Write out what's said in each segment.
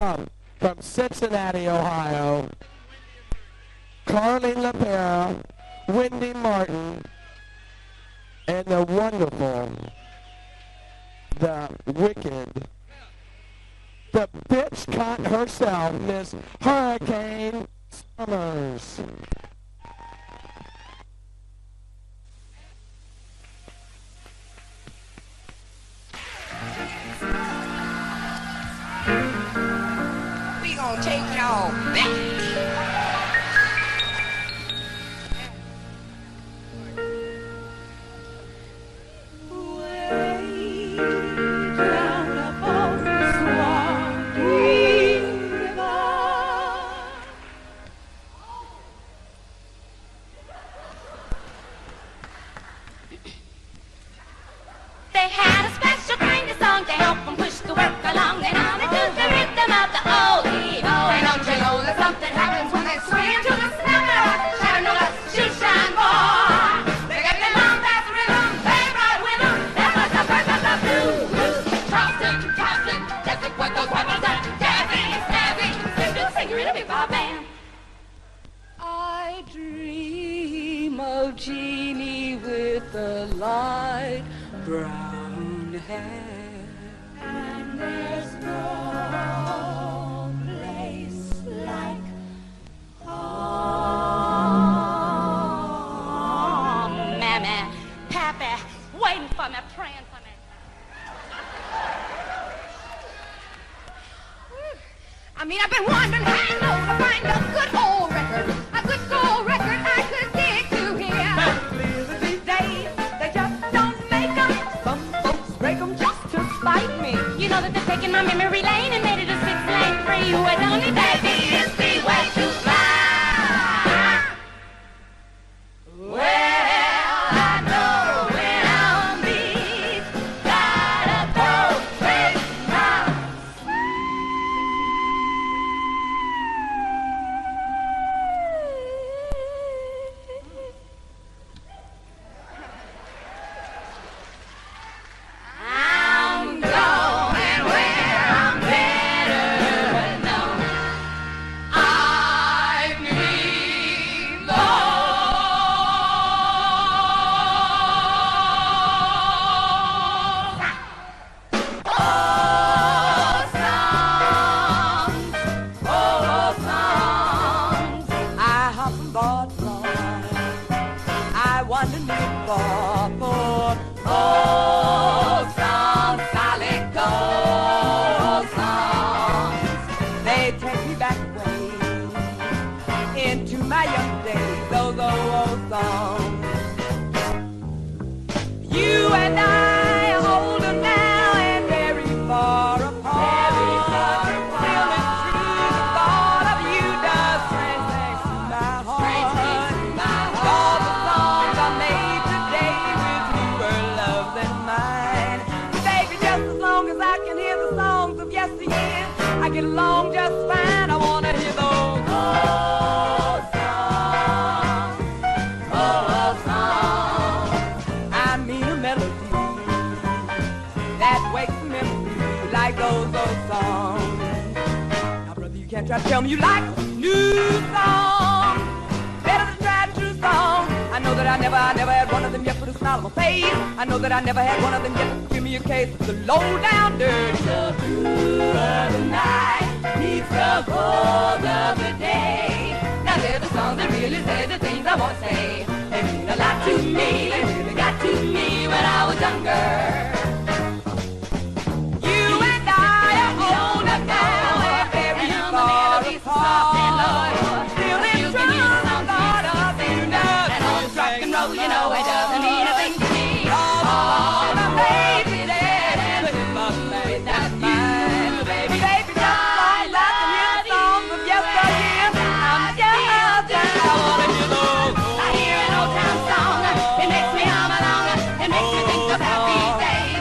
from Cincinnati, Ohio, Carly LaPera, Wendy Martin, and the wonderful, the wicked, the bitch cunt herself, Miss Hurricane Summers. We gonna take y'all back. They had a special kind of song to help them push the work along. They nodded to the rhythm of the old Evo. And don't you know that something happens when they swing into the snapper? Chattanooga, shoe shine boy. They got their long past the rhythm, they ride with them. That was the birth of the blues. Charleston, Charleston, that's what those rebels are. Jazzy, snazzy, singer, singer in a big bar band. I dream of Jeannie with the light brown hair, And there's no place like home. Mammy, Pappy, waiting for me, praying for me. I mean, I've been wondering how low to find a good old record. A good old record I could dig to hear. These days, they just don't make 'em. Some folks break 'em just to spite me. You know that they're taking my memory lane and made it a 6-lane freeway. Don't need baby, it's the way to fly. Well, I know when I'm beat, gotta go take my I'm going where I'm better known. I need those songs. I haven't bought long. I want to live for Old songs, solid gold songs. They take me back away into my young days, those old songs. You and I are older now and very far apart. Still it's true, the thought of you does strange things to my heart. All the songs are made today with newer love than mine. Baby, just as long as I can hear the songs of yesteryear, I get along just fine. I wanna hear those old songs, Old songs. I mean a melody that wakes a memory like those old songs. Now, brother, you can't try to tell me you like a new song better than tried and true song. I know that I never had one of them yet put a smile on my face. I know that I never had one of them yet to give me a case of the low down dirty. The blue of the night meets the cold of the day. Now they're the songs that really say the things I want to say. They mean a lot to me, they really got to me when I was younger. You and I are older now and very And on the far melodies soft and apart. low. Still You it's can true, use the some thought of you does And old rock and roll, you know it doesn't mean a thing to me. all my baby with dead that with my baby without mine. you, baby. Baby, just as long as I can hear the songs of yesteryear, I'm just down. I wanna hear those. I hear an old town song. It makes me hum along. It makes me think of happy days.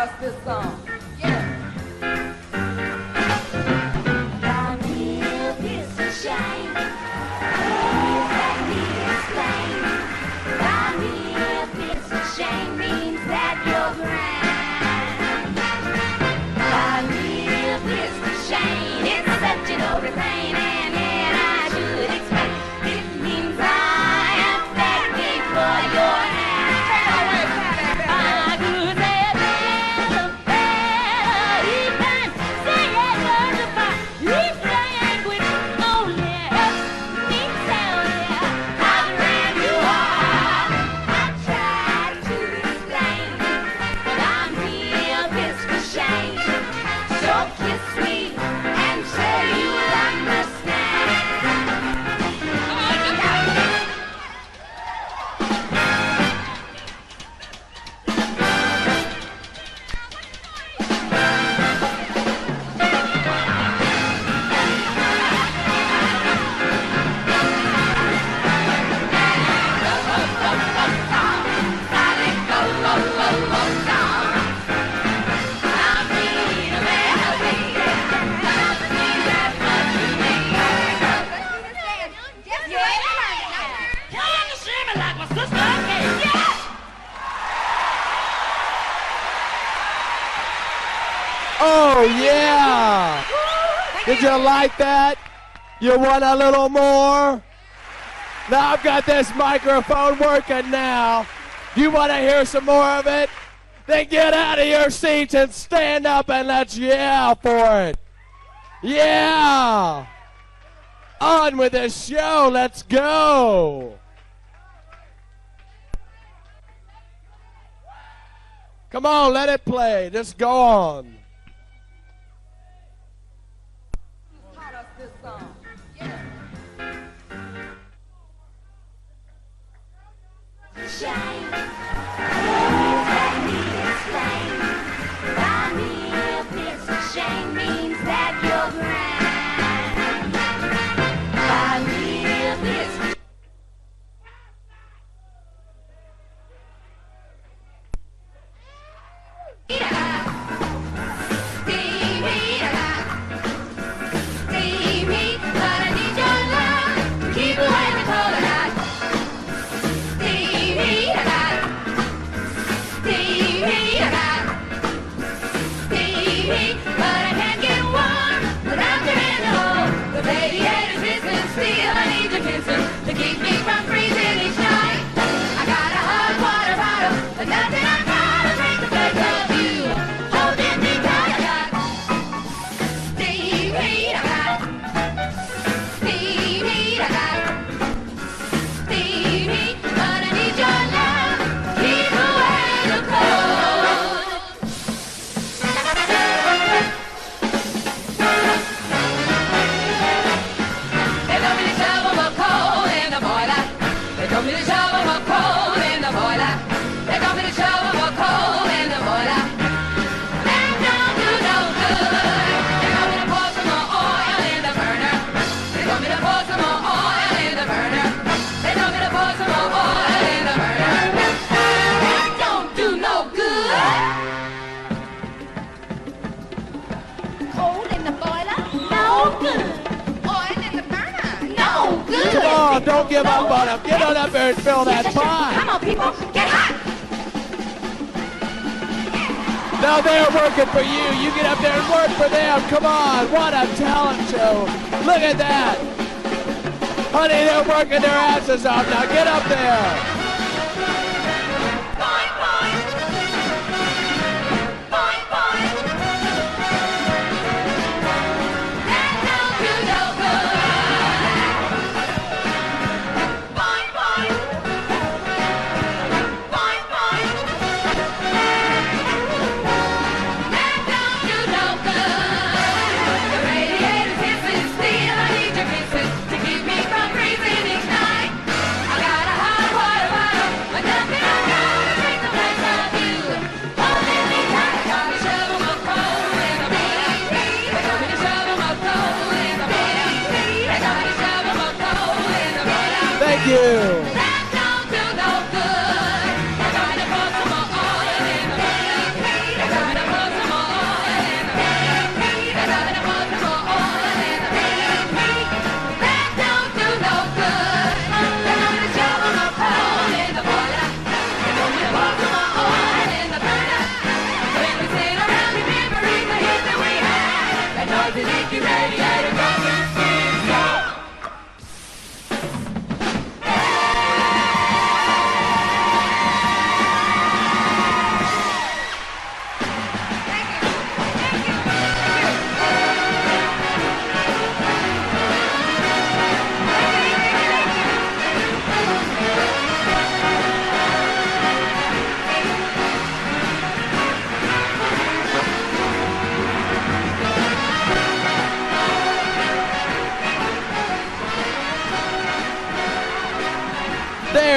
us this song. Yeah. Thy milk is a shame. Please let me explain. Thy milk is a shame means that you're grand. Thy milk is a shame. It's such an old refrain, and yet I should explain. It means I am begging for your hand. I could say a better, even say it was a fire. If language only helps me tell you how grand you are, I tried to explain that I'm real this for shame. So kiss me and say you'll understand. Come on, look out! Oh, yeah. Did you like that? You want a little more? Now I've got this microphone working now. You want to hear some more of it? Then get out of your seats and stand up and let's yell for it. Yeah. On with the show. Let's go. Come on, let it play. Just go on. Taught us this song. Yeah. Shame. Please let me explain. Thy milk is a shame means that you're grand. Thy milk is Steamy, but I need your love to keep away the cold and hot. Steamy, but I can't get warm without your in the hole. The radiator's missing, still I need your kisses to keep me from freezing each night. I got a hot water bottle, but nothing I gotta drink the place of you. Holding me tight, I got steam heat, I got steam heat, I got steam heat, but I need your love to keep away the cold. They told me to shovel my coal in the boiler. They told me to shovel my coal in the boiler. They told me to shovel my coal in the boiler. That don't do no good. They told me to pour some more oil in the burner. They told me to pour some more oil in the burner. They told me to pour some more oil in the burner. That don't do no good. Coal in the boiler? No good. Oil in the burner? No good. Come on, don't give up on them. Get on up there and fill that pie. Come on, people, get hot. Now they're working for you. You get up there and work for them. Come on, what a talent show. Look at that. Honey, they're working their asses off. Now get up there. Boing, boing. Boing, boing. That don't do no good. Boing, boing. Boing, boing. That don't do no good. The radiator's hissing, still I need your kisses to keep me from freezing each night. I got a hot water bottle, but nothing I gotta drink the place of you. Holding me tight, I gotta shovel my coal in the boiler. They told me to shovel my coal in the boiler. They told me to shovel my coal in the boiler. Thank you. That don't do no good. They told me to pour some more oil in the burner. They told me to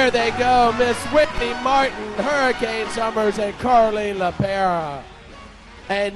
Here they go, Miss Whitney Martin, Hurricane Summers, and Carlene LaPera. And